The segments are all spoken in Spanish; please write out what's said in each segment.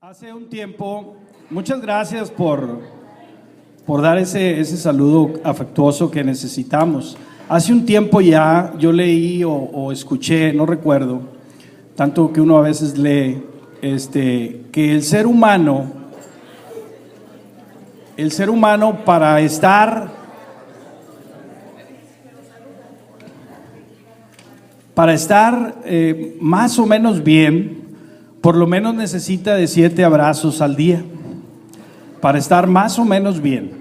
Hace un tiempo, muchas gracias por dar ese saludo afectuoso que necesitamos. Hace un tiempo ya yo leí o escuché, no recuerdo, tanto que uno a veces lee, que el ser humano para estar más o menos bien, por lo menos necesita de 7 abrazos al día, para estar más o menos bien.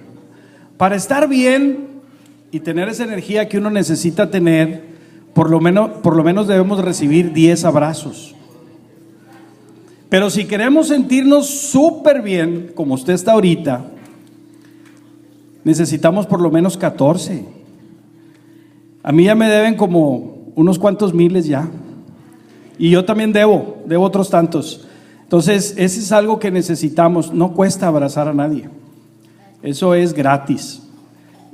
Para estar bien y tener esa energía que uno necesita tener, por lo menos debemos recibir 10 abrazos. Pero si queremos sentirnos súper bien, como usted está ahorita, necesitamos por lo menos 14. A mí ya me deben como unos cuantos miles ya. Y yo también debo otros tantos. Entonces, ese es algo que necesitamos. No cuesta abrazar a nadie. Eso es gratis.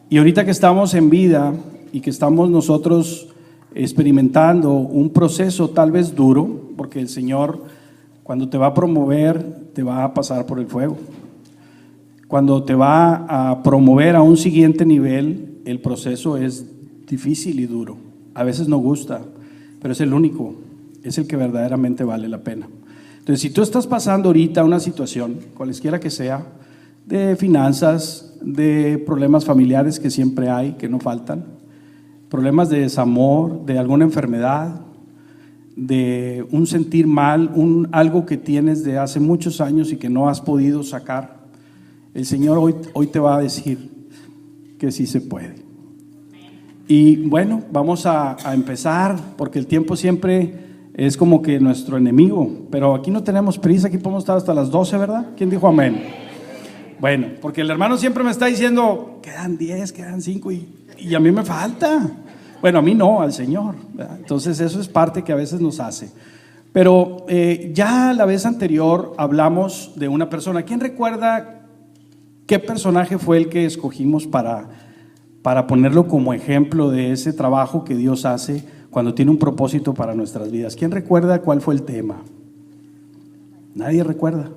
Y ahorita que estamos en vida y que estamos nosotros experimentando un proceso tal vez duro, porque el Señor, cuando te va a promover, te va a pasar por el fuego. Cuando te va a promover a un siguiente nivel, el proceso es difícil y duro. A veces no gusta, pero es el único. Es el que verdaderamente vale la pena. Entonces, si tú estás pasando ahorita una situación, cualesquiera que sea, de finanzas, de problemas familiares que siempre hay, que no faltan, problemas de desamor, de alguna enfermedad, de un sentir mal, algo que tienes de hace muchos años y que no has podido sacar, el Señor hoy te va a decir que sí se puede. Y bueno, vamos a empezar, porque el tiempo siempre es como que nuestro enemigo, pero aquí no tenemos prisa, aquí podemos estar hasta las 12, ¿verdad? ¿Quién dijo amén? Bueno, porque el hermano siempre me está diciendo, quedan 10, quedan 5 y a mí me falta. Bueno, a mí no, al Señor, ¿verdad? Entonces eso es parte que a veces nos hace. Pero ya la vez anterior hablamos de una persona. ¿Quién recuerda qué personaje fue el que escogimos para ponerlo como ejemplo de ese trabajo que Dios hace cuando tiene un propósito para nuestras vidas? ¿Quién recuerda cuál fue el tema? ¿Nadie recuerda?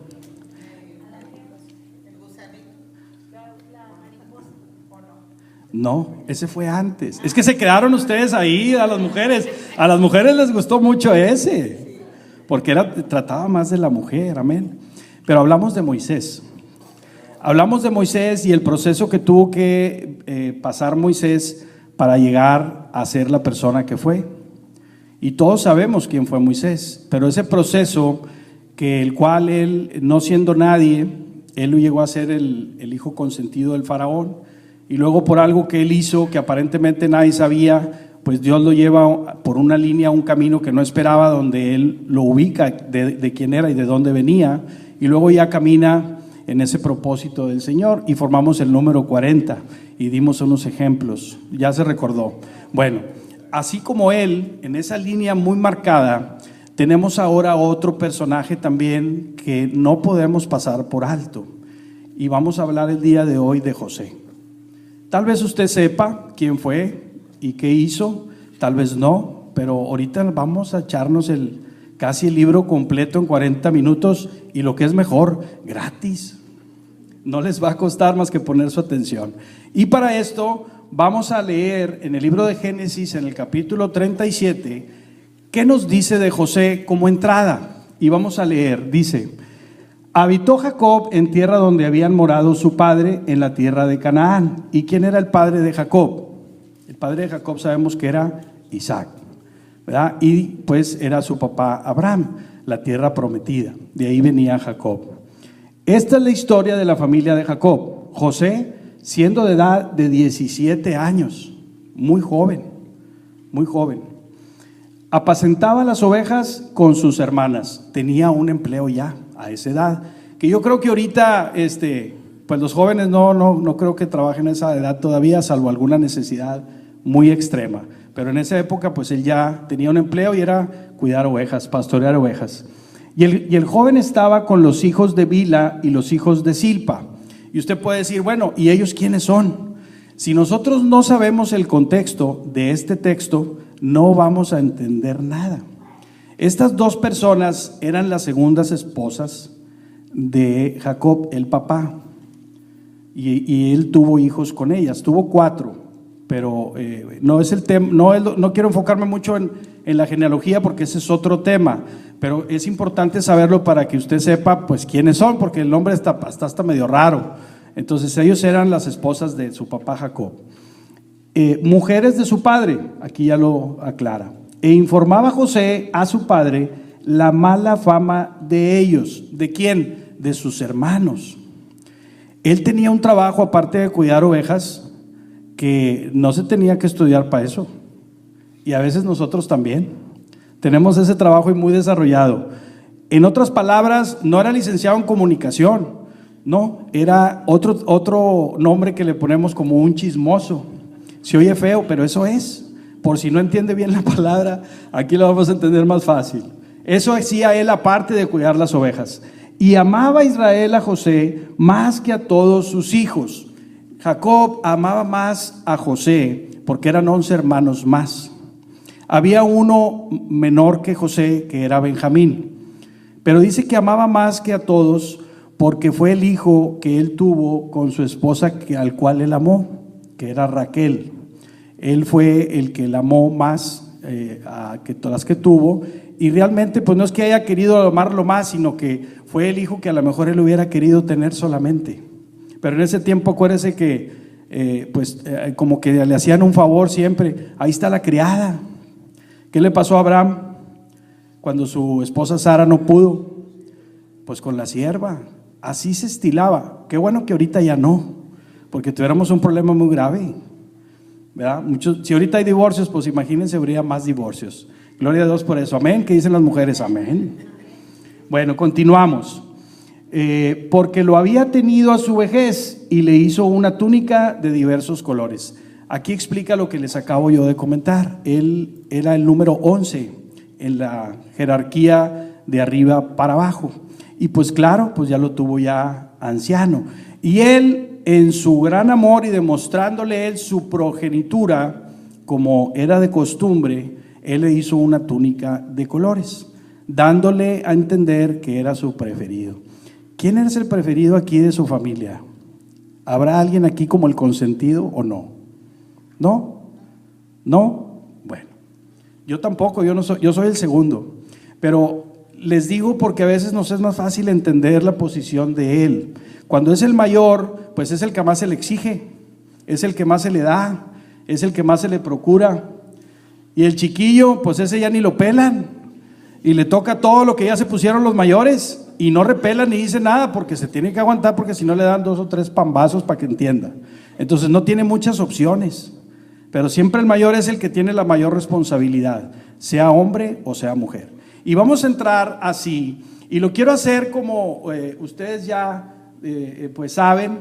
No, ese fue antes. Es que se quedaron ustedes ahí, a las mujeres. A las mujeres les gustó mucho ese, porque trataba más de la mujer, amén. Pero hablamos de Moisés. Hablamos de Moisés y el proceso que tuvo que pasar Moisés para llegar a ser la persona que fue. Y todos sabemos quién fue Moisés, pero ese proceso el cual él, no siendo nadie, él llegó a ser el hijo consentido del faraón, y luego por algo que él hizo que aparentemente nadie sabía, pues Dios lo lleva por una línea, un camino que no esperaba, donde él lo ubica de quién era y de dónde venía, y luego ya camina en ese propósito del Señor, y formamos el número 40 y dimos unos ejemplos, ya se recordó. Bueno, así como él, en esa línea muy marcada, tenemos ahora otro personaje también que no podemos pasar por alto, y vamos a hablar el día de hoy de José. Tal vez usted sepa quién fue y qué hizo, tal vez no, pero ahorita vamos a echarnos casi el libro completo en 40 minutos, y lo que es mejor, gratis. No les va a costar más que poner su atención. Y para esto vamos a leer en el libro de Génesis, en el capítulo 37, qué nos dice de José como entrada. Y vamos a leer, dice: habitó Jacob en tierra donde habían morado su padre, en la tierra de Canaán. ¿Y quién era el padre de Jacob? El padre de Jacob sabemos que era Isaac, ¿verdad? Y pues era su papá Abraham, la tierra prometida. De ahí venía Jacob. Esta es la historia de la familia de Jacob. José, siendo de edad de 17 años, muy joven, apacentaba las ovejas con sus hermanas. Tenía un empleo ya a esa edad, que yo creo que ahorita pues los jóvenes no creo que trabajen a esa edad todavía, salvo alguna necesidad muy extrema. Pero en esa época pues él ya tenía un empleo y era cuidar ovejas, pastorear ovejas. Y el joven estaba con los hijos de Bila y los hijos de Silpa. Y usted puede decir, bueno, ¿y ellos quiénes son? Si nosotros no sabemos el contexto de este texto, no vamos a entender nada. Estas dos personas eran las segundas esposas de Jacob, el papá, y él tuvo hijos con ellas, tuvo 4, pero no es el tema, no quiero enfocarme mucho en la genealogía porque ese es otro tema, pero es importante saberlo para que usted sepa pues quiénes son, porque el nombre está hasta medio raro. Entonces ellos eran las esposas de su papá Jacob, mujeres de su padre, aquí ya lo aclara, e informaba José a su padre la mala fama de ellos. ¿De quién? De sus hermanos. Él tenía un trabajo aparte de cuidar ovejas que no se tenía que estudiar para eso, y a veces nosotros también tenemos ese trabajo y muy desarrollado. En otras palabras, no era licenciado en comunicación, no, era otro nombre que le ponemos como un chismoso. Se oye feo, pero eso es. Por si no entiende bien la palabra, aquí lo vamos a entender más fácil. Eso hacía él aparte de cuidar las ovejas. Y amaba a Israel a José más que a todos sus hijos. Jacob amaba más a José porque eran 11 hermanos más. Había uno menor que José, que era Benjamín, pero dice que amaba más que a todos porque fue el hijo que él tuvo con su esposa al cual él amó, que era Raquel. Él fue el que la amó más que todas las que tuvo, y realmente pues no es que haya querido amarlo más, sino que fue el hijo que a lo mejor él hubiera querido tener solamente. Pero en ese tiempo acuérdese que como que le hacían un favor siempre. Ahí está la criada. ¿Qué le pasó a Abraham cuando su esposa Sara no pudo? Pues con la sierva. Así se estilaba. Qué bueno que ahorita ya no, porque tuviéramos un problema muy grave, ¿verdad? Si ahorita hay divorcios, pues imagínense, habría más divorcios. Gloria a Dios por eso. Amén. ¿Qué dicen las mujeres? Amén. Bueno, continuamos. Porque lo había tenido a su vejez y le hizo una túnica de diversos colores. Aquí explica lo que les acabo yo de comentar. Él era el número 11 en la jerarquía de arriba para abajo. Y pues claro, pues ya lo tuvo ya anciano. Y él, en su gran amor y demostrándole él su progenitura, como era de costumbre, él le hizo una túnica de colores, dándole a entender que era su preferido. ¿Quién es el preferido aquí de su familia? ¿Habrá alguien aquí como el consentido o no? ¿No? ¿No? Bueno, yo tampoco, yo soy el segundo, pero les digo porque a veces nos es más fácil entender la posición de él. Cuando es el mayor, pues es el que más se le exige, es el que más se le da, es el que más se le procura. Y el chiquillo, pues ese ya ni lo pelan, y le toca todo lo que ya se pusieron los mayores, y no repelan ni dice nada porque se tiene que aguantar, porque si no le dan 2 o 3 pambazos para que entienda. Entonces no tiene muchas opciones, pero siempre el mayor es el que tiene la mayor responsabilidad, sea hombre o sea mujer. Y vamos a entrar así, y lo quiero hacer como ustedes ya pues saben,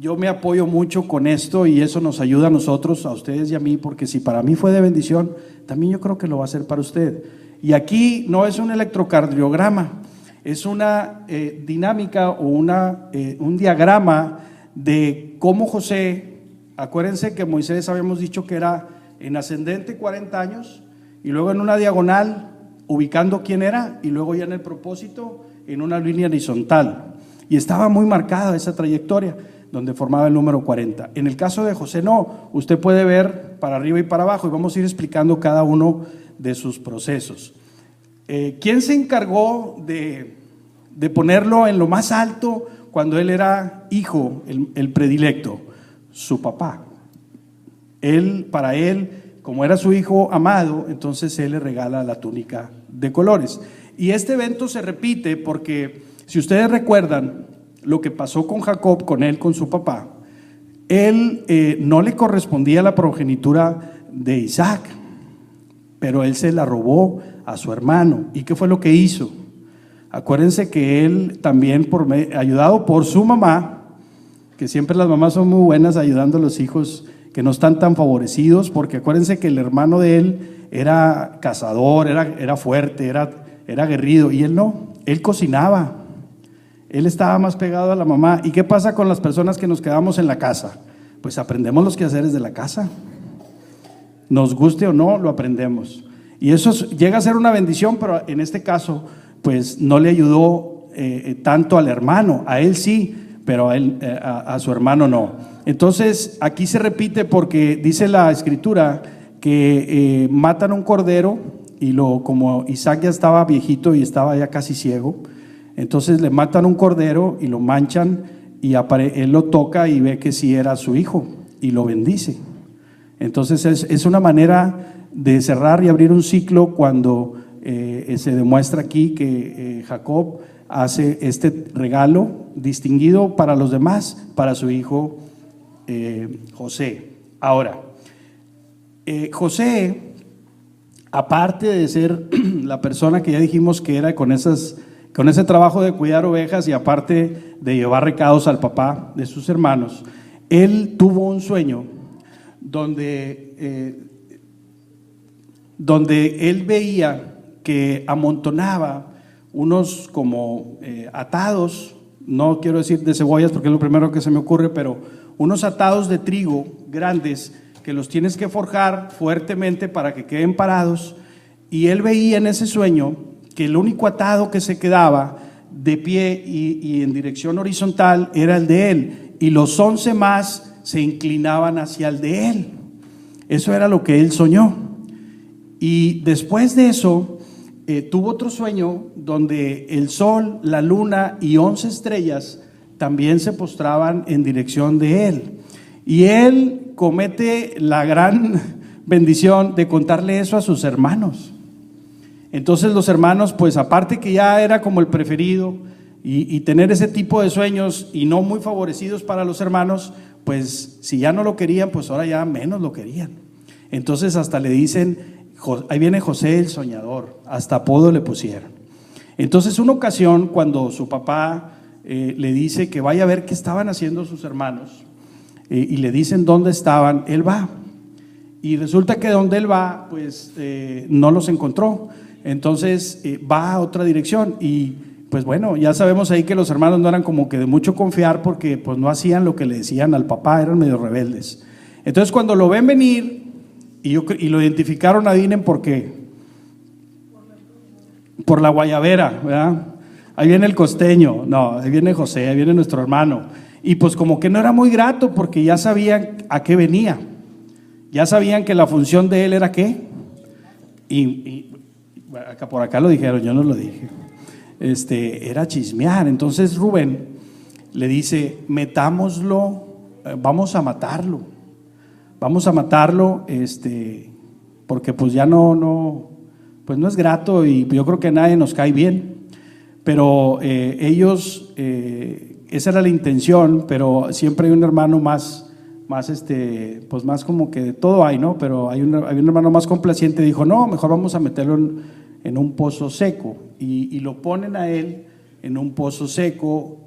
yo me apoyo mucho con esto, y eso nos ayuda a nosotros, a ustedes y a mí, porque si para mí fue de bendición, también yo creo que lo va a ser para usted. Y aquí no es un electrocardiograma, es una dinámica o un diagrama de cómo José, acuérdense que Moisés habíamos dicho que era en ascendente 40 años, y luego en una diagonal ubicando quién era, y luego ya en el propósito en una línea horizontal, y estaba muy marcada esa trayectoria donde formaba el número 40. En el caso de José no, usted puede ver para arriba y para abajo, y vamos a ir explicando cada uno de sus procesos. ¿Quién se encargó de ponerlo en lo más alto cuando él era hijo, el predilecto? Su papá. Para él, como era su hijo amado, entonces él le regala la túnica de colores. Y este evento se repite porque, si ustedes recuerdan lo que pasó con Jacob, con su papá, él no le correspondía la progenitura de Isaac, pero él se la robó a su hermano. ¿Y qué fue lo que hizo? Acuérdense que él también, ayudado por su mamá, que siempre las mamás son muy buenas ayudando a los hijos que no están tan favorecidos, porque acuérdense que el hermano de él era cazador, era fuerte, era aguerrido, y él no, él cocinaba, él estaba más pegado a la mamá. ¿Y qué pasa con las personas que nos quedamos en la casa? Pues aprendemos los quehaceres de la casa, nos guste o no, lo aprendemos, y eso llega a ser una bendición, pero en este caso pues no le ayudó tanto al hermano, a él sí, pero a su hermano no. Entonces aquí se repite porque dice la escritura que matan un cordero y como Isaac ya estaba viejito y estaba ya casi ciego, entonces le matan un cordero y lo manchan y él lo toca y ve que sí era su hijo y lo bendice. Entonces es una manera de cerrar y abrir un ciclo cuando se demuestra aquí que Jacob hace este regalo distinguido para los demás, para su hijo José. Ahora, José, aparte de ser la persona que ya dijimos que era con ese trabajo de cuidar ovejas y aparte de llevar recados al papá de sus hermanos, él tuvo un sueño donde él veía que amontonaba unos como atados, no quiero decir de cebollas porque es lo primero que se me ocurre, pero unos atados de trigo grandes que los tienes que forjar fuertemente para que queden parados, y él veía en ese sueño que el único atado que se quedaba de pie y en dirección horizontal era el de él, y los 11 más se inclinaban hacia el de él. Eso era lo que él soñó. Y después de eso tuvo otro sueño donde el sol, la luna y 11 estrellas también se postraban en dirección de él. Y él comete la gran bendición de contarle eso a sus hermanos. Entonces los hermanos, pues aparte que ya era como el preferido y tener ese tipo de sueños y no muy favorecidos para los hermanos, pues si ya no lo querían, pues ahora ya menos lo querían. Entonces hasta le dicen, ahí viene José el soñador, hasta apodo le pusieron. Entonces una ocasión cuando su papá le dice que vaya a ver qué estaban haciendo sus hermanos y le dicen dónde estaban, él va. Y resulta que donde él va, pues no los encontró. Entonces va a otra dirección y pues bueno, ya sabemos ahí que los hermanos no eran como que de mucho confiar porque pues no hacían lo que le decían al papá, eran medio rebeldes. Entonces cuando lo ven venir y lo identificaron, adivinen por qué. Por la guayabera, ¿verdad? Ahí viene el costeño, no, ahí viene José, ahí viene nuestro hermano. Y pues como que no era muy grato porque ya sabían a qué venía. Ya sabían que la función de él era qué. Acá por acá lo dijeron, yo no lo dije. Era chismear. Entonces Rubén le dice, metámoslo, vamos a matarlo. Vamos a matarlo, porque pues ya pues no es grato y yo creo que a nadie nos cae bien. Pero ellos, esa era la intención, pero siempre hay un hermano más pues más como que de todo hay, ¿no? Pero hay un hermano más complaciente, dijo, no, mejor vamos a meterlo en un pozo seco, y lo ponen a él en un pozo seco,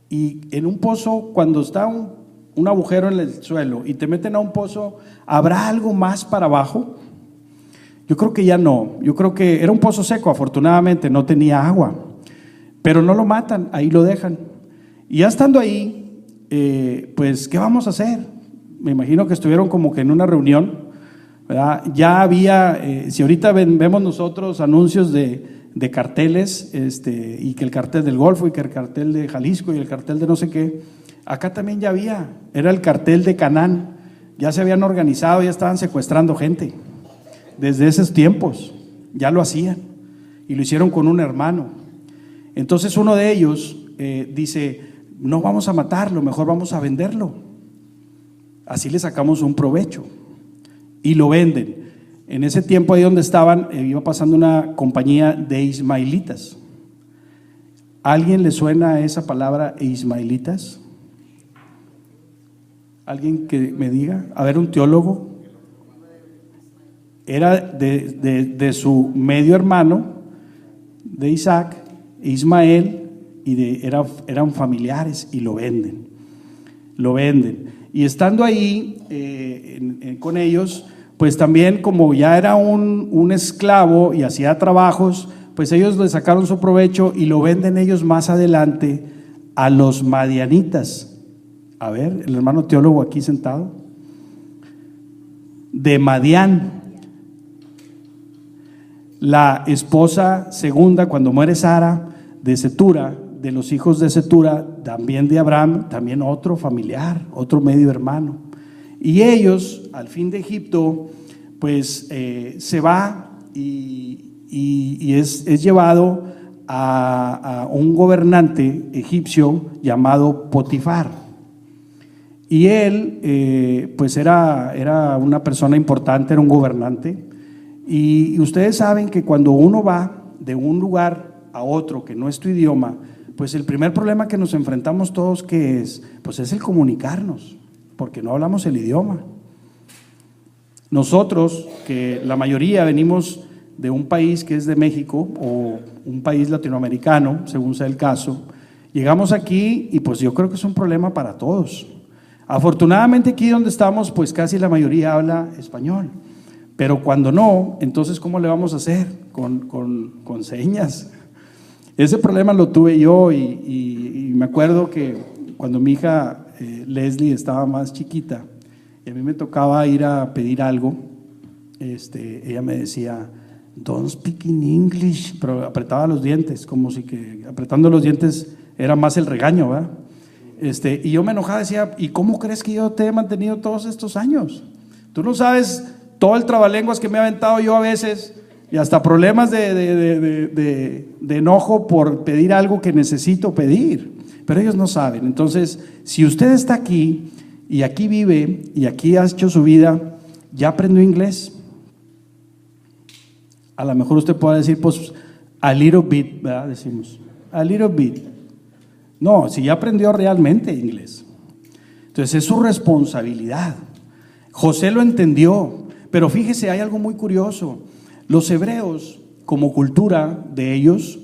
y en un pozo, cuando está un agujero en el suelo y te meten a un pozo, ¿habrá algo más para abajo? Yo creo que ya no, yo creo que era un pozo seco, afortunadamente no tenía agua, pero no lo matan, ahí lo dejan, y ya estando ahí, pues ¿qué vamos a hacer? Me imagino que estuvieron como que en una reunión, ¿verdad? Ya había, si ahorita vemos nosotros anuncios de carteles, y que el cartel del Golfo y que el cartel de Jalisco y el cartel de no sé qué, acá también ya había, era el cartel de Canaán, ya se habían organizado, ya estaban secuestrando gente, desde esos tiempos, ya lo hacían, y lo hicieron con un hermano. Entonces uno de ellos dice, no vamos a matarlo, mejor vamos a venderlo. Así le sacamos un provecho y lo venden. En ese tiempo ahí donde estaban, iba pasando una compañía de ismaelitas. ¿A alguien le suena esa palabra ismaelitas? ¿Alguien que me diga? A ver, un teólogo. Era de su medio hermano, de Isaac, Ismael, y eran familiares, y lo venden. Lo venden. Y estando ahí con ellos, pues también como ya era un esclavo y hacía trabajos, pues ellos le sacaron su provecho y lo venden ellos más adelante a los madianitas. A ver, el hermano teólogo aquí sentado. De Madián. La esposa segunda, cuando muere Sara, de Cetura, de los hijos de Cetura, también de Abraham, también otro familiar, otro medio hermano. Y ellos, al fin de Egipto, pues se va y es llevado a un gobernante egipcio llamado Potifar. Y él, pues era una persona importante, era un gobernante. Y ustedes saben que cuando uno va de un lugar a otro que no es tu idioma, pues el primer problema que nos enfrentamos todos, ¿qué es? Pues es el comunicarnos, porque no hablamos el idioma. Nosotros, que la mayoría venimos de un país que es de México o un país latinoamericano, según sea el caso, llegamos aquí y pues yo creo que es un problema para todos. Afortunadamente aquí donde estamos, pues casi la mayoría habla español, pero cuando no, entonces ¿cómo le vamos a hacer? Con señas. Ese problema lo tuve yo y me acuerdo que cuando mi hija Leslie estaba más chiquita y a mí me tocaba ir a pedir algo, ella me decía, "Don't speak in English", pero apretaba los dientes, como si que apretando los dientes era más el regaño, ¿verdad? Y yo me enojaba, decía, ¿y cómo crees que yo te he mantenido todos estos años? Tú no sabes todo el trabalenguas que me he aventado yo a veces y hasta problemas de enojo por pedir algo que necesito pedir, pero ellos no saben. Entonces, si usted está aquí y aquí vive y aquí ha hecho su vida, ya aprendió inglés. A lo mejor usted puede decir, pues, a little bit, ¿verdad? Decimos, a little bit. No, si ya aprendió realmente inglés. Entonces es su responsabilidad. José lo entendió, pero fíjese, hay algo muy curioso. Los hebreos, como cultura de ellos,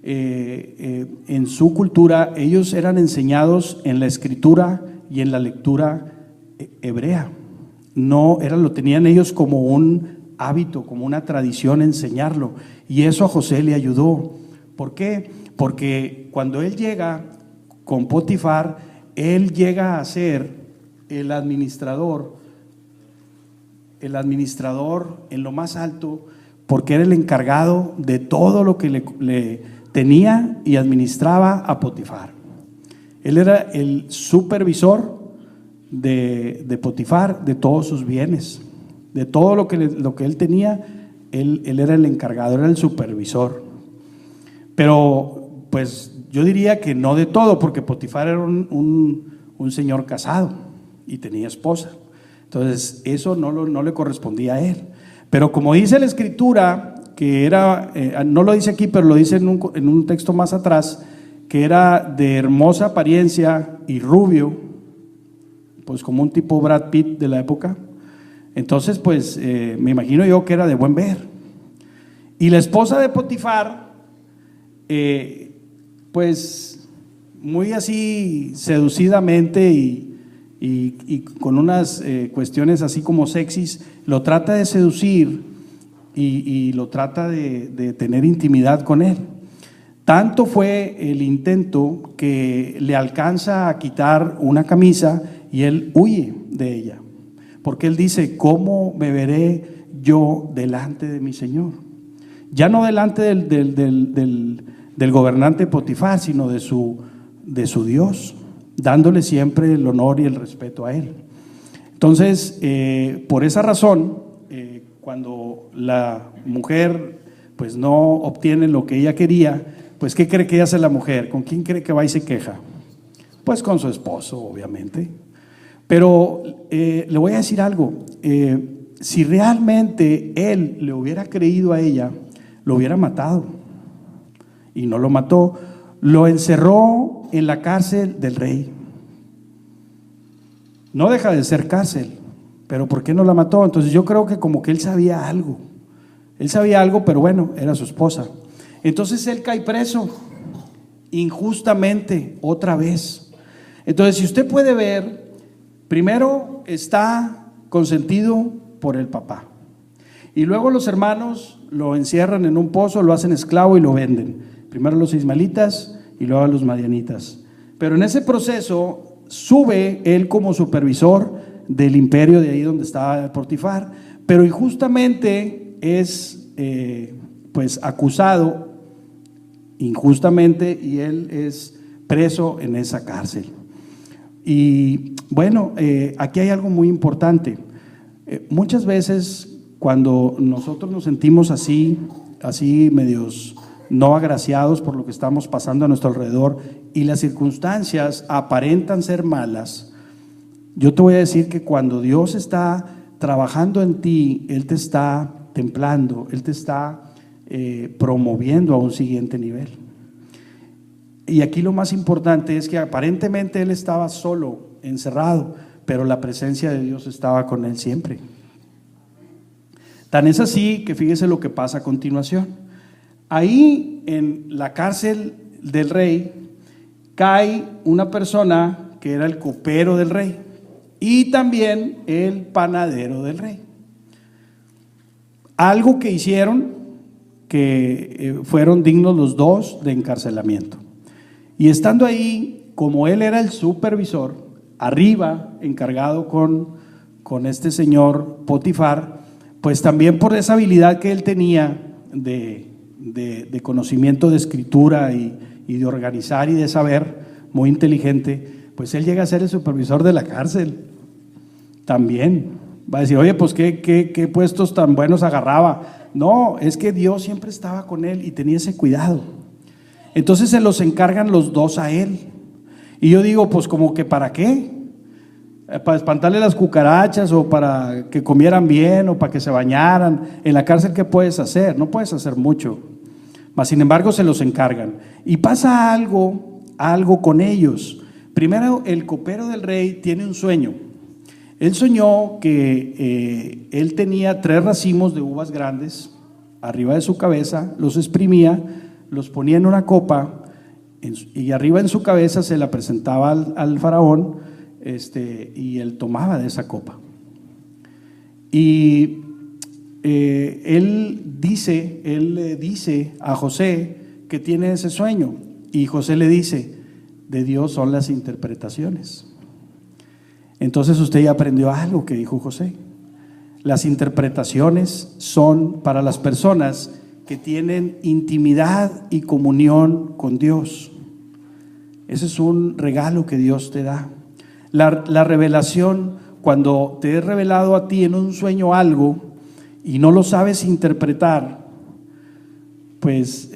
en su cultura, ellos eran enseñados en la escritura y en la lectura hebrea. No, lo tenían ellos como un hábito, como una tradición enseñarlo. Y eso a José le ayudó. ¿Por qué? Porque cuando él llega con Potifar, él llega a ser el administrador en lo más alto, porque era el encargado de todo lo que le tenía y administraba a Potifar. Él era el supervisor de Potifar, de todos sus bienes, de todo lo que él tenía, él era el encargado, era el supervisor. Pero pues yo diría que no de todo, porque Potifar era un señor casado y tenía esposa. Entonces eso no le correspondía a él. Pero como dice la escritura, que era, no lo dice aquí, pero lo dice en un texto más atrás, que era de hermosa apariencia y rubio, pues como un tipo Brad Pitt de la época. Entonces pues me imagino yo que era de buen ver. Y la esposa de Potifar, pues muy así seducidamente y con unas cuestiones así como sexys, lo trata de seducir y lo trata de tener intimidad con él. Tanto fue el intento que le alcanza a quitar una camisa y él huye de ella, porque él dice, ¿cómo me veré yo delante de mi Señor? Ya no delante del gobernante Potifar, sino de su Dios, dándole siempre el honor y el respeto a él. Entonces, por esa razón, cuando la mujer pues no obtiene lo que ella quería, pues ¿qué cree que hace la mujer? ¿Con quién cree que va y se queja? Pues con su esposo, obviamente. Pero le voy a decir algo, si realmente él le hubiera creído a ella, lo hubiera matado, y no lo mató, lo encerró en la cárcel del rey. No deja de ser cárcel, pero ¿por qué no la mató? Entonces yo creo que como que él sabía algo, pero bueno, era su esposa. Entonces él cae preso injustamente otra vez. Entonces, si usted puede ver, primero está consentido por el papá, y luego los hermanos lo encierran en un pozo, lo hacen esclavo y lo venden. Primero los ismaelitas y luego a los madianitas. Pero en ese proceso sube él como supervisor del imperio de ahí donde estaba Potifar, pero injustamente es pues acusado injustamente y él es preso en esa cárcel. Y bueno, aquí hay algo muy importante. Muchas veces cuando nosotros nos sentimos así medios no agraciados por lo que estamos pasando a nuestro alrededor y las circunstancias aparentan ser malas, yo te voy a decir que cuando Dios está trabajando en ti, Él te está templando, Él te está promoviendo a un siguiente nivel. Y aquí lo más importante es que aparentemente él estaba solo, encerrado, pero la presencia de Dios estaba con él siempre. Tan es así que fíjese lo que pasa a continuación. Ahí en la cárcel del rey cae una persona que era el copero del rey y también el panadero del rey. Algo que hicieron que fueron dignos los dos de encarcelamiento. Y estando ahí, como él era el supervisor, arriba, encargado con este señor Potifar, pues también por esa habilidad que él tenía de conocimiento de escritura y de organizar y de saber, muy inteligente, pues él llega a ser el supervisor de la cárcel. También va a decir, oye, pues qué puestos tan buenos agarraba. No, es que Dios siempre estaba con él y tenía ese cuidado. Entonces se los encargan los dos a él. Y yo digo, pues como que ¿para qué? ¿Para espantarle las cucarachas o para que comieran bien o para que se bañaran? En la cárcel, ¿qué puedes hacer? No puedes hacer mucho. Mas sin embargo se los encargan. Y pasa algo con ellos. Primero, el copero del rey tiene un sueño. Él soñó que él tenía 3 racimos de uvas grandes arriba de su cabeza, los exprimía, los ponía en una copa y arriba en su cabeza se la presentaba al faraón y él tomaba de esa copa. Y él le dice a José que tiene ese sueño y José le dice, de Dios son las interpretaciones. Entonces usted ya aprendió algo que dijo José. Las interpretaciones son para las personas que tienen intimidad y comunión con Dios. Ese es un regalo que Dios te da. La revelación, cuando te he revelado a ti en un sueño algo y no lo sabes interpretar, pues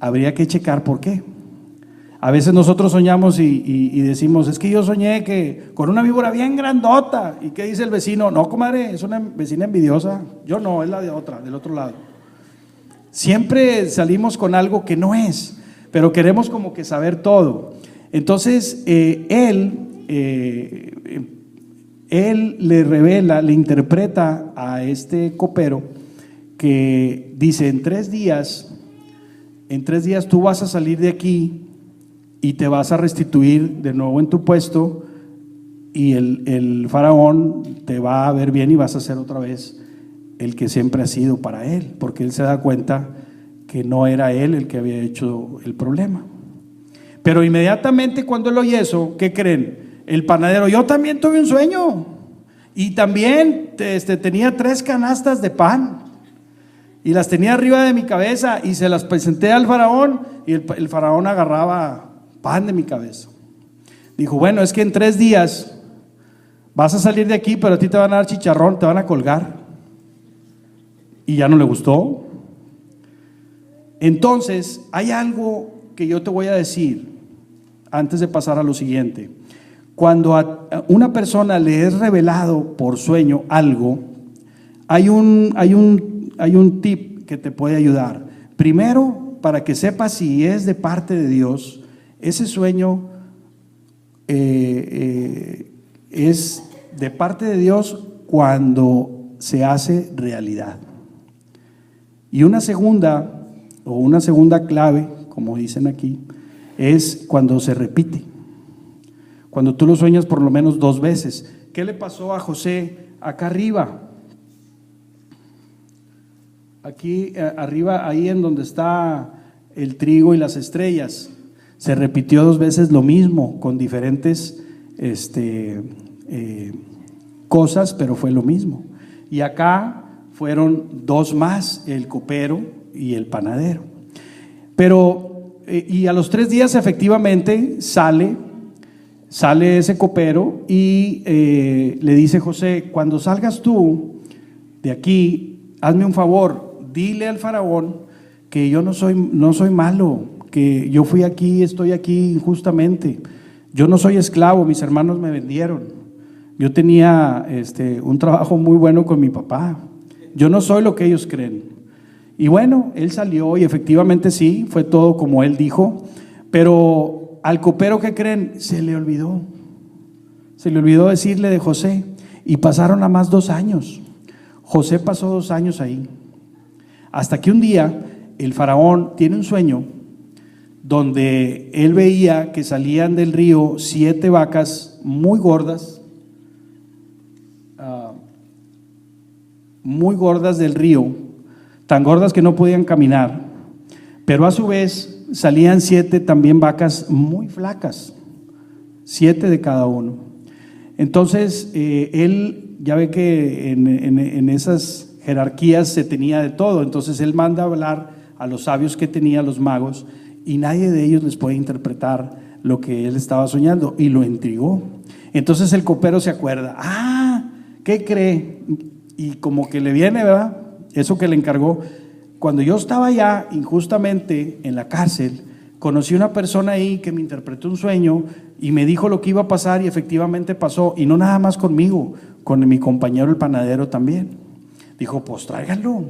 habría que checar por qué. A veces nosotros soñamos y decimos, es que yo soñé que con una víbora bien grandota. ¿Y qué dice el vecino? No, comadre, es una vecina envidiosa. Yo no, es la de otra, del otro lado. Siempre salimos con algo que no es, pero queremos como que saber todo. Entonces, él le revela, le interpreta a este copero que dice, en 3 días tú vas a salir de aquí y te vas a restituir de nuevo en tu puesto y el faraón te va a ver bien y vas a ser otra vez el que siempre ha sido para él, porque él se da cuenta que no era él el que había hecho el problema. Pero inmediatamente cuando él oye eso, ¿qué creen? El panadero, yo también tuve un sueño y también tenía 3 canastas de pan y las tenía arriba de mi cabeza y se las presenté al faraón y el faraón agarraba pan de mi cabeza. Dijo, bueno, es que en 3 días vas a salir de aquí, pero a ti te van a dar chicharrón, te van a colgar. Y ya no le gustó. Entonces, hay algo que yo te voy a decir antes de pasar a lo siguiente. Cuando a una persona le es revelado por sueño algo, hay un tip que te puede ayudar. Primero, para que sepas si es de parte de Dios. Ese sueño es de parte de Dios cuando se hace realidad. Y una segunda clave, como dicen aquí, es cuando se repite. Cuando tú lo sueñas por lo menos 2 veces. ¿Qué le pasó a José acá arriba? Aquí arriba, ahí en donde está el trigo y las estrellas. Se repitió 2 veces lo mismo, con diferentes cosas, pero fue lo mismo. Y acá fueron 2 más, el copero y el panadero. Pero y a los 3 días efectivamente sale ese copero y le dice: José, cuando salgas tú de aquí, hazme un favor, dile al faraón que yo no soy malo, que yo fui aquí, estoy aquí injustamente, yo no soy esclavo, mis hermanos me vendieron, yo tenía un trabajo muy bueno con mi papá, yo no soy lo que ellos creen. Y bueno, él salió y efectivamente sí, fue todo como él dijo, pero al copero, ¿qué creen? Se le olvidó decirle de José, y pasaron a más 2 años. José pasó 2 años ahí, hasta que un día el faraón tiene un sueño donde él veía que salían del río 7 vacas muy gordas del río, tan gordas que no podían caminar, pero a su vez salían 7 también vacas muy flacas, 7 de cada uno. Entonces él ya ve que en esas jerarquías se tenía de todo, entonces él manda a hablar a los sabios que tenía, los magos, y nadie de ellos les puede interpretar lo que él estaba soñando, y lo intrigó. Entonces el copero se acuerda: ¿qué cree? Y como que le viene, ¿verdad?, eso que le encargó. Cuando yo estaba allá injustamente en la cárcel, conocí una persona ahí que me interpretó un sueño y me dijo lo que iba a pasar, y efectivamente pasó, y no nada más conmigo, con mi compañero el panadero también. Dijo: pues tráiganlo,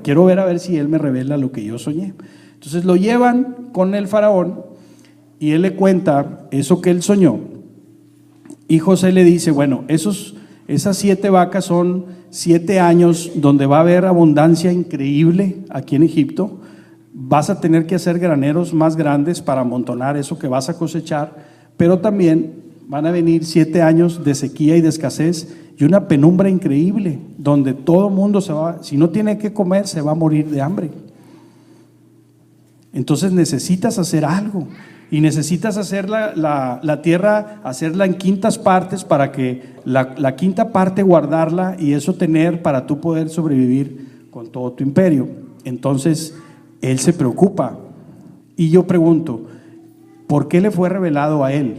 quiero ver a ver si él me revela lo que yo soñé. Entonces lo llevan con el faraón y él le cuenta eso que él soñó, y José le dice: bueno, esas 7 vacas son 7 años donde va a haber abundancia increíble aquí en Egipto. Vas a tener que hacer graneros más grandes para amontonar eso que vas a cosechar, pero también van a venir 7 años de sequía y de escasez y una penumbra increíble donde todo mundo si no tiene que comer, se va a morir de hambre. Entonces necesitas hacer algo, y necesitas hacer la tierra, hacerla en quintas partes, para que la quinta parte guardarla, y eso tener para tú poder sobrevivir con todo tu imperio. Entonces él se preocupa, y yo pregunto: ¿por qué le fue revelado a él?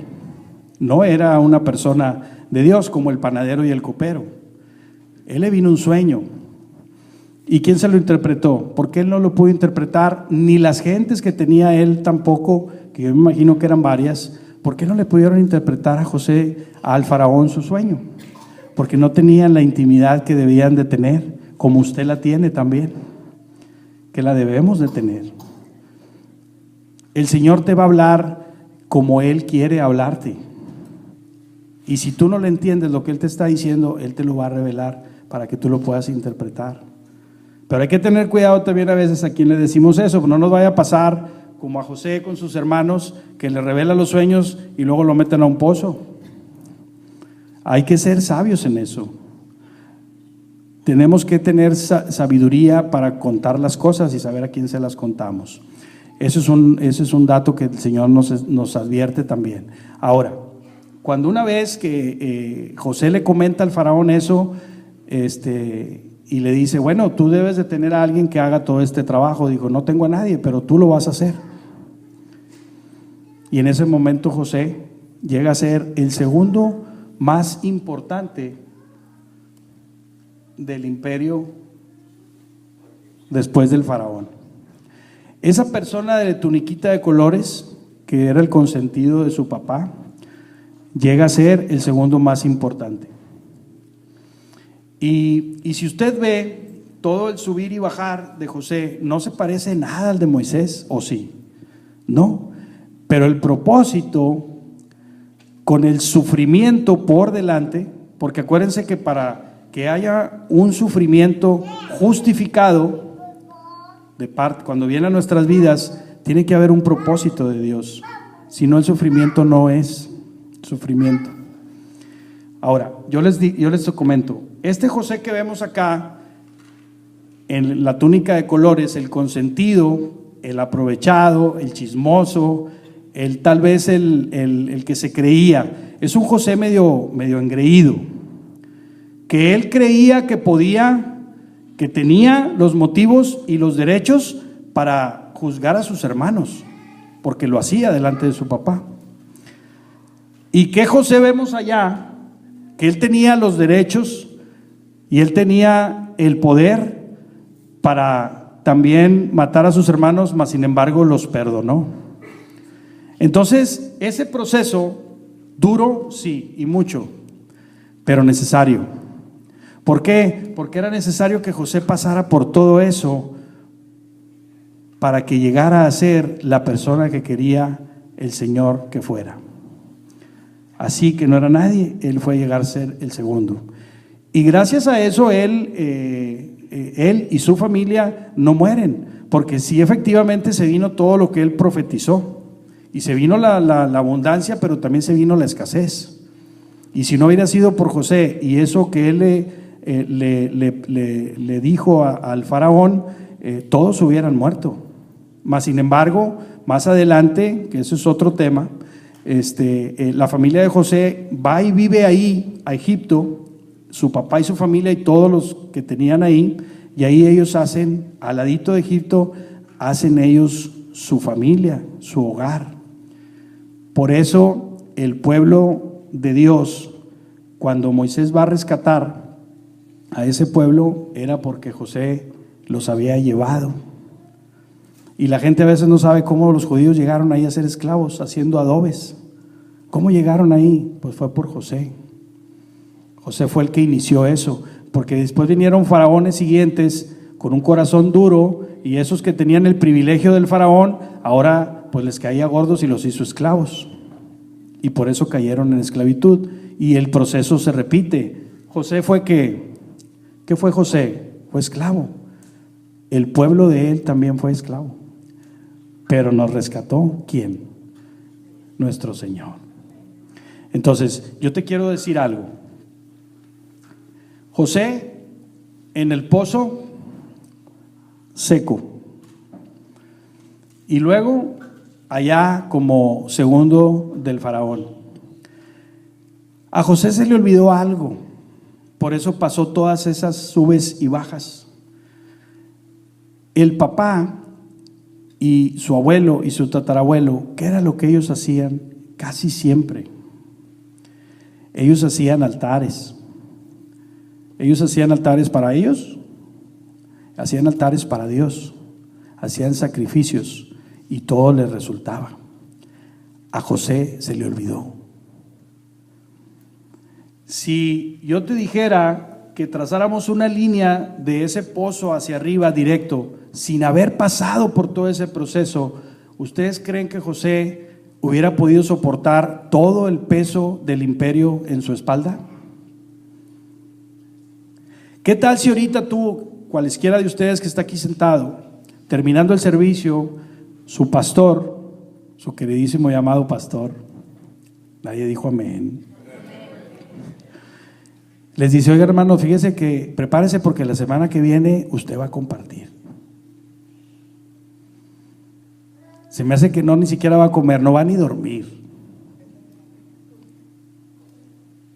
No era una persona de Dios como el panadero y el copero. Él le vino un sueño. ¿Y quién se lo interpretó? Porque él no lo pudo interpretar, ni las gentes que tenía él tampoco, que yo me imagino que eran varias. ¿Por qué no le pudieron interpretar a José, al faraón, su sueño? Porque no tenían la intimidad que debían de tener, como usted la tiene también, que la debemos de tener. El Señor te va a hablar como Él quiere hablarte, y si tú no le entiendes lo que Él te está diciendo, Él te lo va a revelar para que tú lo puedas interpretar. Pero hay que tener cuidado también a veces a quien le decimos eso, no nos vaya a pasar como a José con sus hermanos, que le revela los sueños y luego lo meten a un pozo. Hay que ser sabios en eso. Tenemos que tener sabiduría para contar las cosas y saber a quién se las contamos. Ese es un dato que el Señor nos advierte también. Ahora, cuando una vez que José le comenta al faraón eso, y le dice: bueno, tú debes de tener a alguien que haga todo este trabajo. Dijo: no tengo a nadie, pero tú lo vas a hacer. Y en ese momento José llega a ser el segundo más importante del imperio después del faraón. Esa persona de tuniquita de colores, que era el consentido de su papá, llega a ser el segundo más importante. Y si usted ve todo el subir y bajar de José, no se parece nada al de Moisés, ¿o sí? No, pero el propósito, con el sufrimiento por delante, porque acuérdense que para que haya un sufrimiento justificado de parte, cuando viene a nuestras vidas, tiene que haber un propósito de Dios. Si no, el sufrimiento no es sufrimiento. Ahora, yo les comento, este José que vemos acá, en la túnica de colores, el consentido, el aprovechado, el chismoso, tal vez el que se creía, es un José medio engreído, que él creía que podía, que tenía los motivos y los derechos para juzgar a sus hermanos, porque lo hacía delante de su papá. ¿Y qué José vemos allá? Que él tenía los derechos y él tenía el poder para también matar a sus hermanos, mas sin embargo los perdonó. Entonces, ese proceso duro, sí, y mucho, pero necesario. ¿Por qué? Porque era necesario que José pasara por todo eso para que llegara a ser la persona que quería el Señor que fuera. Así que no era nadie, él fue a llegar a ser el segundo. Y gracias a eso él y su familia no mueren, porque sí, efectivamente se vino todo lo que él profetizó. Y se vino la abundancia, pero también se vino la escasez. Y si no hubiera sido por José y eso que él le dijo al faraón, todos hubieran muerto. Mas sin embargo, más adelante, que eso es otro tema, la familia de José va y vive ahí a Egipto, su papá y su familia y todos los que tenían ahí, y ahí ellos hacen, al ladito de Egipto, hacen ellos su familia, su hogar. Por eso el pueblo de Dios, cuando Moisés va a rescatar a ese pueblo, era porque José los había llevado. Y la gente a veces no sabe cómo los judíos llegaron ahí a ser esclavos, haciendo adobes. ¿Cómo llegaron ahí? Pues fue por José. José fue el que inició eso, porque después vinieron faraones siguientes con un corazón duro, y esos que tenían el privilegio del faraón, ahora pues les caía gordos y los hizo esclavos. Y por eso cayeron en esclavitud. Y el proceso se repite. José fue ¿qué fue José? Fue esclavo. El pueblo de él también fue esclavo. Pero nos rescató, ¿quién? Nuestro Señor. Entonces, yo te quiero decir algo. José en el pozo seco. Y luego allá como segundo del faraón. A José se le olvidó algo. Por eso pasó todas esas subes y bajas. El papá y su abuelo y su tatarabuelo, ¿qué era lo que ellos hacían? Casi siempre ellos hacían altares. Ellos hacían altares para ellos, hacían altares para Dios, hacían sacrificios y todo les resultaba. A José se le olvidó. Si yo te dijera que trazáramos una línea de ese pozo hacia arriba directo, sin haber pasado por todo ese proceso, ¿ustedes creen que José hubiera podido soportar todo el peso del imperio en su espalda? ¿Qué tal si ahorita tú, cualesquiera de ustedes que está aquí sentado, terminando el servicio, su pastor, su queridísimo llamado pastor, nadie dijo amén, les dice: oiga hermano, fíjese que prepárese porque la semana que viene usted va a compartir? Se me hace que no, ni siquiera va a comer, no va ni a dormir,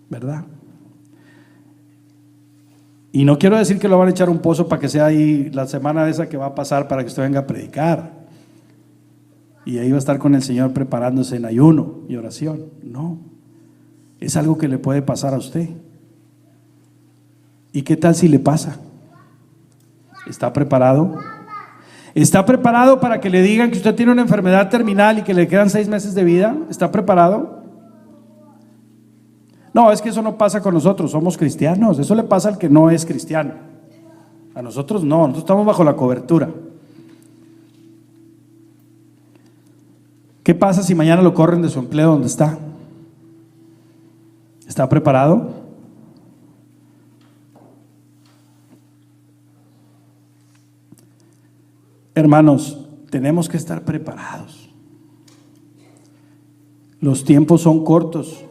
¿verdad? Y no quiero decir que lo van a echar a un pozo para que sea ahí la semana esa que va a pasar para que usted venga a predicar y ahí va a estar con el Señor preparándose en ayuno y oración. No, es algo que le puede pasar a usted. ¿Y qué tal si le pasa? ¿Está preparado? ¿Está preparado para que le digan que usted tiene una enfermedad terminal y que le quedan 6 meses de vida? ¿Está preparado? No, es que eso no pasa con nosotros, somos cristianos. Eso le pasa al que no es cristiano. A nosotros no, nosotros estamos bajo la cobertura. ¿Qué pasa si mañana lo corren de su empleo donde está? ¿Está preparado? Hermanos, tenemos que estar preparados. Los tiempos son cortos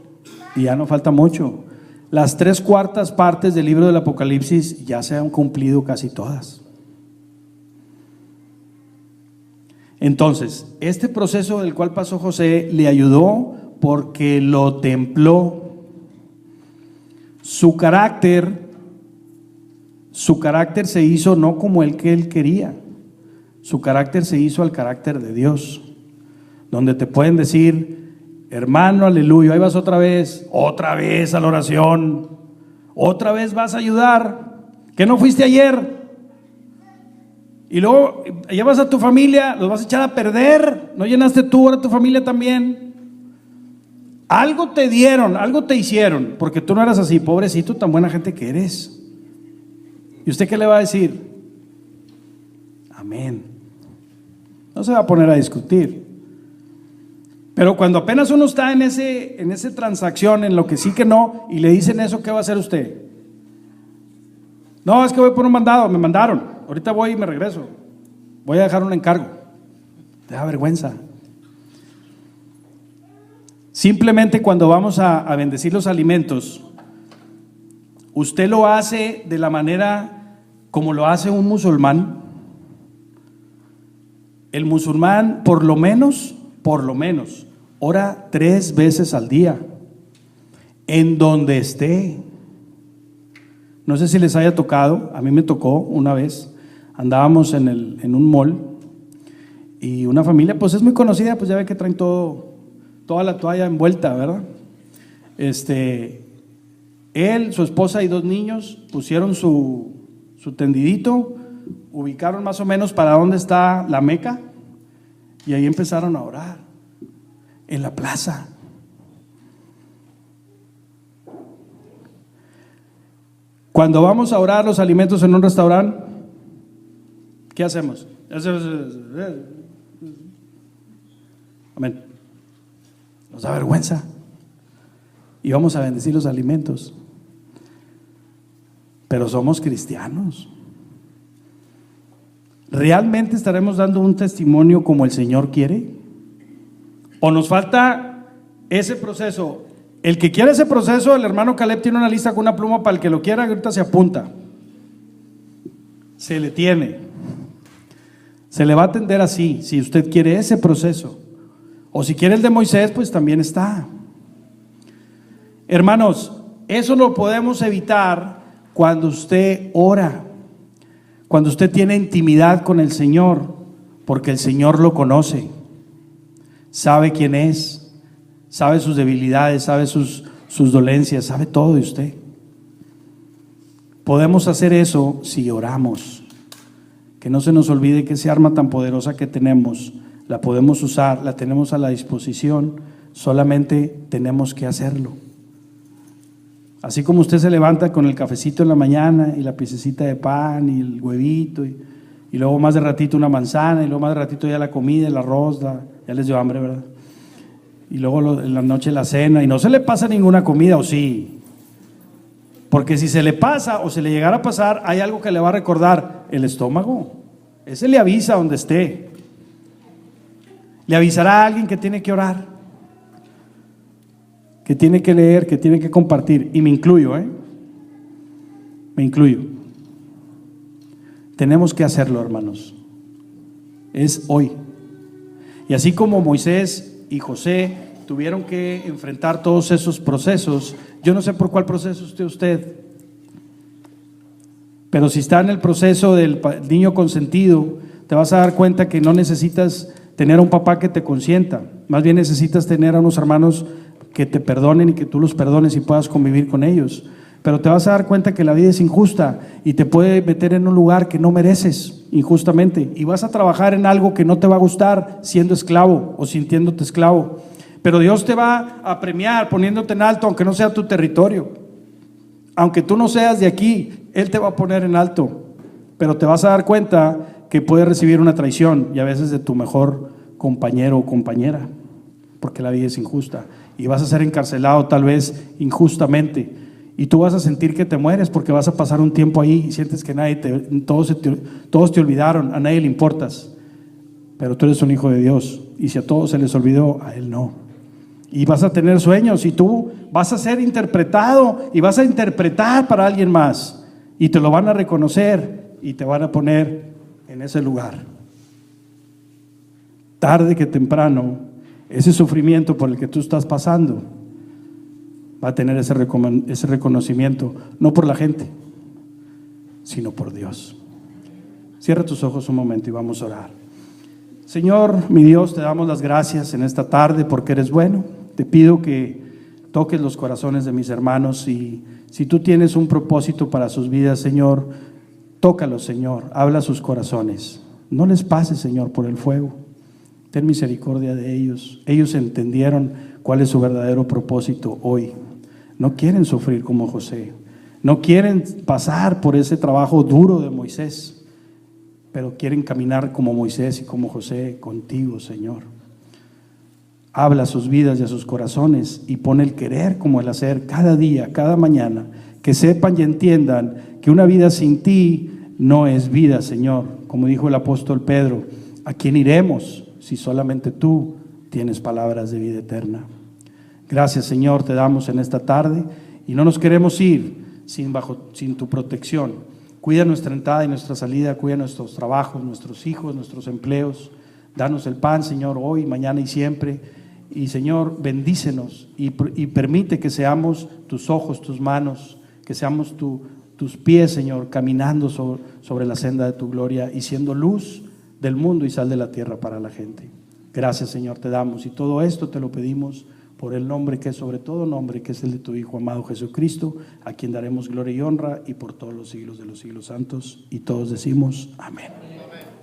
y ya no falta mucho. Las 3/4 partes del libro del Apocalipsis ya se han cumplido casi todas. Entonces, este proceso del cual pasó José le ayudó porque lo templó. Su carácter se hizo no como el que él quería. Su carácter se hizo al carácter de Dios. donde te pueden decir: hermano, aleluya, ahí vas otra vez a la oración, otra vez vas a ayudar, que no fuiste ayer. Y luego llevas a tu familia, los vas a echar a perder. No llenaste tú, ahora tu familia también. Algo te dieron, algo te hicieron, porque tú no eras así, pobrecito, tan buena gente que eres. ¿Y usted qué le va a decir? Amén. No se va a poner a discutir. Pero cuando apenas uno está en esa transacción, en lo que sí que no, y le dicen eso, ¿qué va a hacer usted? No, es que voy por un mandado, me mandaron, ahorita voy y me regreso, voy a dejar un encargo. Te da vergüenza. Simplemente cuando vamos a bendecir los alimentos, usted lo hace de la manera como lo hace un musulmán. El musulmán por lo menos, ora 3 veces al día, en donde esté. No sé si les haya tocado, a mí me tocó una vez, andábamos en un mall y una familia, pues es muy conocida, pues ya ve que traen toda la toalla envuelta, ¿verdad? Él, su esposa y 2 niños pusieron su tendidito, ubicaron más o menos para dónde está la Meca y ahí empezaron a orar en la plaza. Cuando vamos a orar los alimentos en un restaurante, ¿qué hacemos? Amén. Nos da vergüenza. Y vamos a bendecir los alimentos. Pero somos cristianos. ¿Realmente estaremos dando un testimonio como el Señor quiere? ¿O nos falta ese proceso? El que quiere ese proceso, el hermano Caleb tiene una lista con una pluma para el que lo quiera, ahorita se apunta. Se le tiene. Se le va a atender así, si usted quiere ese proceso. O si quiere el de Moisés, pues también está. Hermanos, eso lo podemos evitar cuando usted ora, cuando usted tiene intimidad con el Señor, porque el Señor lo conoce, sabe quién es, sabe sus debilidades, sabe sus dolencias, sabe todo de usted. Podemos hacer eso si oramos. Que no se nos olvide que esa arma tan poderosa que tenemos, la podemos usar, la tenemos a la disposición, solamente tenemos que hacerlo. Así como usted se levanta con el cafecito en la mañana y la piececita de pan y el huevito y luego más de ratito una manzana y luego más de ratito ya la comida, el arroz, ya les dio hambre, ¿verdad? Y luego en la noche la cena y no se le pasa ninguna comida, ¿o sí? Porque si se le pasa o se le llegara a pasar, hay algo que le va a recordar: el estómago. Ese le avisa donde esté. Le avisará a alguien que tiene que orar, que tiene que leer, que tiene que compartir. Y me incluyo, me incluyo. Tenemos que hacerlo, hermanos. Es hoy. Y así como Moisés y José tuvieron que enfrentar todos esos procesos, yo no sé por cuál proceso esté usted, pero si está en el proceso del niño consentido, te vas a dar cuenta que no necesitas tener a un papá que te consienta, más bien necesitas tener a unos hermanos que te perdonen y que tú los perdones y puedas convivir con ellos. Pero te vas a dar cuenta que la vida es injusta y te puede meter en un lugar que no mereces injustamente, y vas a trabajar en algo que no te va a gustar siendo esclavo o sintiéndote esclavo. Pero Dios te va a premiar poniéndote en alto, aunque no sea tu territorio, aunque tú no seas de aquí, Él te va a poner en alto. Pero te vas a dar cuenta que puedes recibir una traición, y a veces de tu mejor compañero o compañera, porque la vida es injusta, y vas a ser encarcelado tal vez injustamente, y tú vas a sentir que te mueres porque vas a pasar un tiempo ahí y sientes que todos te olvidaron, a nadie le importas. Pero tú eres un hijo de Dios, y si a todos se les olvidó, a Él no. Y vas a tener sueños, y tú vas a ser interpretado y vas a interpretar para alguien más, y te lo van a reconocer y te van a poner en ese lugar. Tarde que temprano, ese sufrimiento por el que tú estás pasando va a tener ese reconocimiento, no por la gente, sino por Dios. Cierra tus ojos un momento y vamos a orar. Señor, mi Dios, te damos las gracias en esta tarde porque eres bueno. Te pido que toques los corazones de mis hermanos y si tú tienes un propósito para sus vidas, Señor, tócalos, Señor, habla a sus corazones. No les pases, Señor, por el fuego. Ten misericordia de ellos. Ellos entendieron cuál es su verdadero propósito hoy. No quieren sufrir como José. No quieren pasar por ese trabajo duro de Moisés, pero quieren caminar como Moisés y como José contigo, Señor. Habla a sus vidas y a sus corazones y pon el querer como el hacer cada día, cada mañana. Que sepan y entiendan que una vida sin ti no es vida, Señor. Como dijo el apóstol Pedro, ¿a quién iremos si solamente tú tienes palabras de vida eterna? Gracias, Señor, te damos en esta tarde y no nos queremos ir sin tu protección. Cuida nuestra entrada y nuestra salida, cuida nuestros trabajos, nuestros hijos, nuestros empleos. Danos el pan, Señor, hoy, mañana y siempre. Y, Señor, bendícenos y permite que seamos tus ojos, tus manos, que seamos tus pies, Señor, caminando sobre la senda de tu gloria y siendo luz del mundo y sal de la tierra para la gente. Gracias, Señor, te damos y todo esto te lo pedimos por el nombre que es sobre todo nombre, que es el de tu Hijo amado Jesucristo, a quien daremos gloria y honra y por todos los siglos de los siglos santos. Y todos decimos amén. Amén.